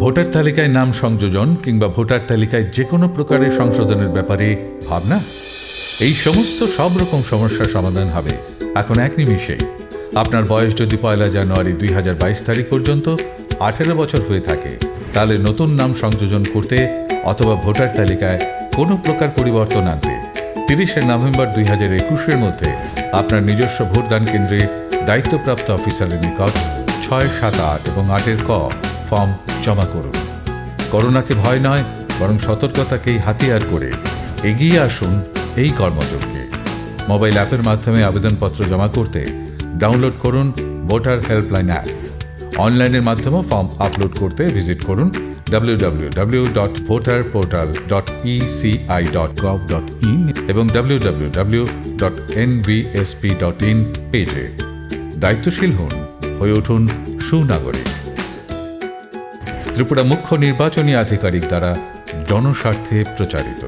Voter তালিকায় নাম সংযোজন কিংবা ভোটার তালিকায় যে কোনো প্রকারের সংশোধনের ব্যাপারে ভাবনা? এই সমস্ত সব রকম সমস্যার সমাধান হবে এখন এক নিমিষেই। আপনার বয়স যদি 1 জানুয়ারি 2022 তারিখ পর্যন্ত 18 বছর হয়ে থাকে, তাহলে নতুন নাম সংযোজন করতে অথবা ভোটার তালিকায় কোনো প্রকার পরিবর্তন আনতে 30 নভেম্বর 2021 মধ্যে আপনার নিজস্ব ভোটদান কেন্দ্রে দায়িত্বপ্রাপ্ত অফিসারের নিকট 6, 7, 8 এবং 8 ক ফর্ম জমা করুন। করোনাকে ভয় নয়, বরং সতর্কতাকেই হাতিয়ার করে এগিয়ে আসুন এই কর্মযজ্ঞে। মোবাইল অ্যাপের মাধ্যমে আবেদনপত্র জমা করতে ডাউনলোড করুন ভোটার হেল্পলাইন অ্যাপ। অনলাইনের মাধ্যমে ফর্ম আপলোড করতে ভিজিট করুন www.voterportal.eci.gov.in এবং www.nvsp.in পেজে। দায়িত্বশীল হন, হয়ে উঠুন সুনাগরিক। ত্রিপুরা মুখ্য নির্বাচনী আধিকারিক দ্বারা জনস্বার্থে প্রচারিত।